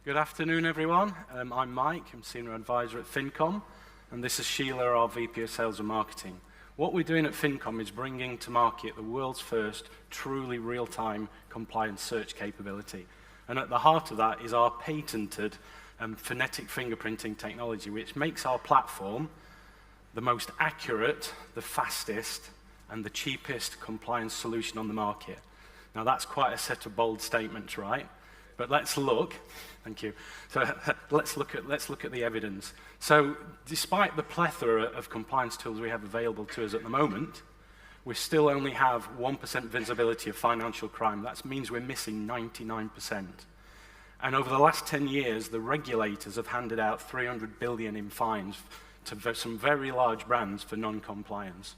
Good afternoon, everyone. I'm Mike. I'm Senior Advisor at Fincom, and this is Sheila, our VP of Sales and Marketing. What we're doing at Fincom is bringing to market the world's first truly real-time compliance search capability. And at the heart of that is our patented phonetic fingerprinting technology, which makes our platform the most accurate, the fastest, and the cheapest compliance solution on the market. Now, that's quite a set of bold statements, right? But let's look. Thank you. So let's look at the evidence. So despite the plethora of compliance tools we have available to us at the moment, we still only have 1% visibility of financial crime. That means we're missing 99%. And over the last 10 years, the regulators have handed out $300 billion in fines to some very large brands for non-compliance.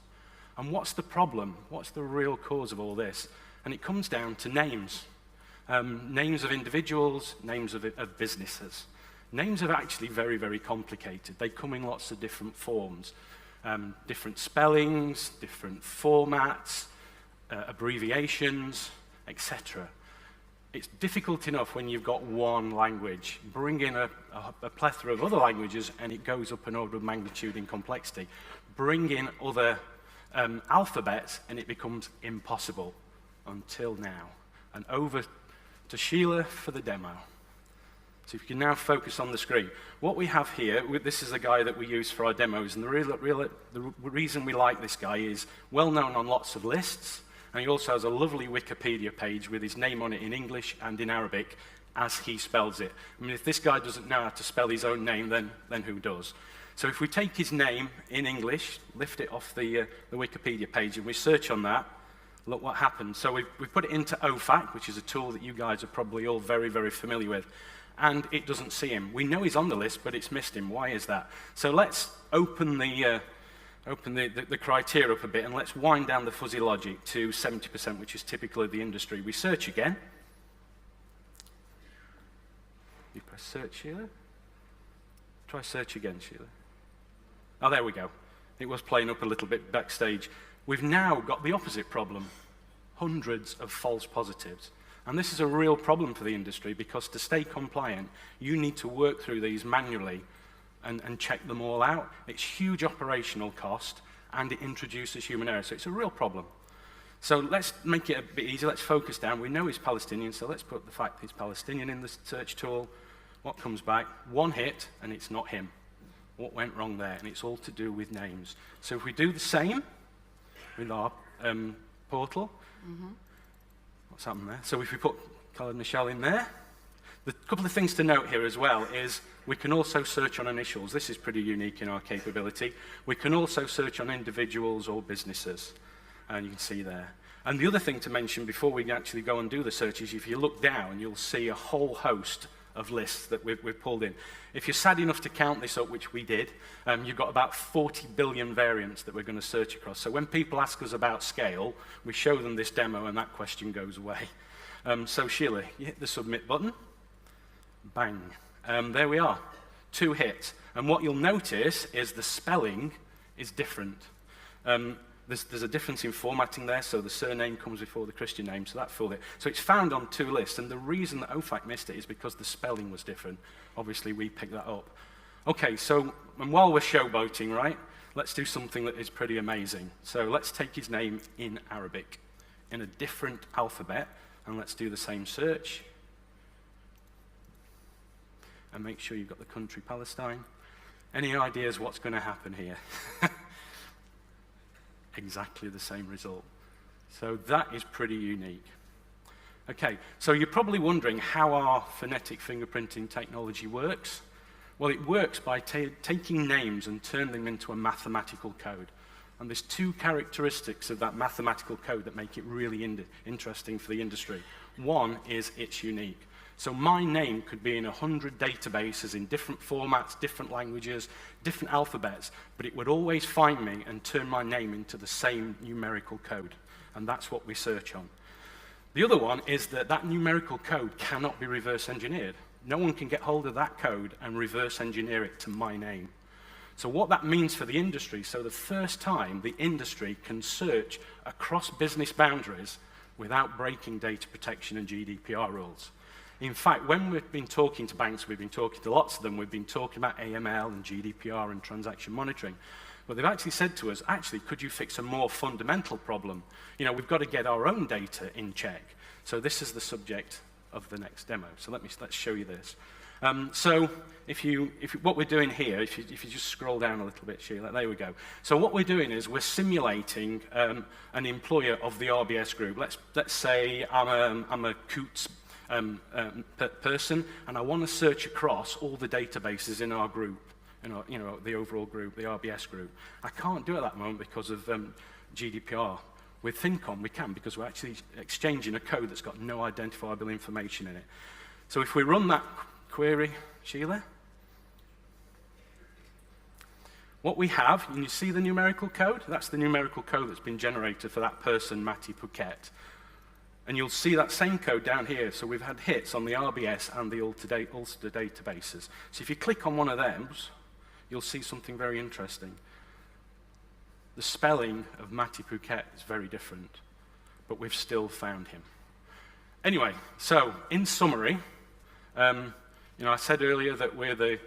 And what's the problem? What's the real cause of all this? And it comes down to names. Names of individuals, names of businesses. Names are actually very, very complicated. They come in lots of different forms, different spellings, different formats, abbreviations, etc. It's difficult enough when you've got one language. Bring in a plethora of other languages and it goes up an order of magnitude in complexity. Bring in other alphabets and it becomes impossible until now. And over to Sheila for the demo. So if you can now focus on the screen. What we have here, this is a guy that we use for our demos, and the reason we like this guy is well known on lots of lists, and he also has a lovely Wikipedia page with his name on it in English and in Arabic as he spells it. I mean, if this guy doesn't know how to spell his own name, then who does? So if we take his name in English, lift it off the Wikipedia page, and we search on that, look what happens. So we've put it into OFAC, which is a tool that you guys are probably all very, very familiar with, and it doesn't see him. We know he's on the list, but it's missed him. Why is that? So let's open the criteria up a bit, and let's wind down the fuzzy logic to 70%, which is typical of the industry. We search again. You press search, Sheila. Try search again, Sheila. Oh, there we go. It was playing up a little bit backstage. We've now got the opposite problem, hundreds of false positives. And this is a real problem for the industry because to stay compliant, you need to work through these manually and check them all out. It's huge operational cost and it introduces human error, so it's a real problem. So let's make it a bit easier, let's focus down. We know he's Palestinian, so let's put the fact he's Palestinian in the search tool. What comes back? One hit and it's not him. What went wrong there? And it's all to do with names. So if we do the same, with our portal. What's happened there? So if we put Khaled Michelle in there, the couple of things to note here as well is we can also search on initials. This is pretty unique in our capability. We can also search on individuals or businesses, and you can see there. And the other thing to mention before we actually go and do the search is if you look down, you'll see a whole host of lists that we've pulled in. If you're sad enough to count this up, which we did, you've got about 40 billion variants that we're going to search across. So when people ask us about scale, we show them this demo and that question goes away. So Sheila, you hit the submit button. Bang. There we are. 2 hits. And what you'll notice is the spelling is different. There's a difference in formatting there, so the surname comes before the Christian name, so that fooled it. So it's found on 2 lists, and the reason that OFAC missed it is because the spelling was different. Obviously, we picked that up. Okay, so and while we're showboating, right, let's do something that is pretty amazing. So let's take his name in Arabic, in a different alphabet, and let's do the same search. And make sure you've got the country Palestine. Any ideas what's going to happen here? Exactly the same result. So that is pretty unique. Okay, so you're probably wondering how our phonetic fingerprinting technology works. Well, it works by taking names and turning them into a mathematical code. And there's 2 characteristics of that mathematical code that make it really interesting for the industry. One is it's unique. So my name could be in 100 databases in different formats, different languages, different alphabets, but it would always find me and turn my name into the same numerical code. And that's what we search on. The other one is that that numerical code cannot be reverse engineered. No one can get hold of that code and reverse engineer it to my name. So what that means for the industry, so the first time the industry can search across business boundaries without breaking data protection and GDPR rules. In fact, when we've been talking to banks, we've been talking to lots of them, we've been talking about AML and GDPR and transaction monitoring. But they've actually said to us, actually, could you fix a more fundamental problem? You know, we've got to get our own data in check. So this is the subject of the next demo. So let's show you this. So what we're doing here, if you just scroll down a little bit, Sheila, there we go. So what we're doing is we're simulating an employer of the RBS group. Let's say I'm a Coots person, and I want to search across all the databases in our group, you know, the overall group, the RBS group. I can't do it at that moment because of GDPR. With Fincom, we can, because we're actually exchanging a code that's got no identifiable information in it. So if we run that query, Sheila, what we have, and you see the numerical code? That's the numerical code that's been generated for that person, Matty Phuket. And you'll see that same code down here. So we've had hits on the RBS and the Ulster databases. So if you click on one of those, you'll see something very interesting. The spelling of Matty Phuket is very different, but we've still found him. Anyway, so in summary, you know, I said earlier that we're the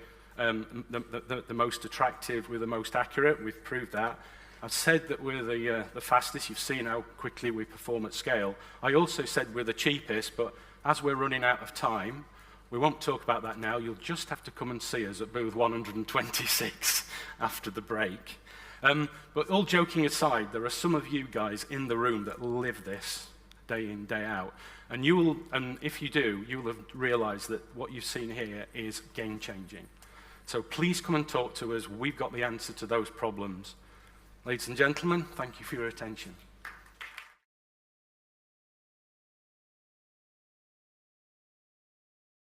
most attractive, we're the most accurate. We've proved that. I've said that we're the fastest. You've seen how quickly we perform at scale. I also said we're the cheapest, but as we're running out of time, we won't talk about that now. You'll just have to come and see us at booth 126 after the break. But all joking aside, there are some of you guys in the room that live this day in, day out. And if you do, you will have realized that what you've seen here is game-changing. So please come and talk to us. We've got the answer to those problems. Ladies and gentlemen, thank you for your attention.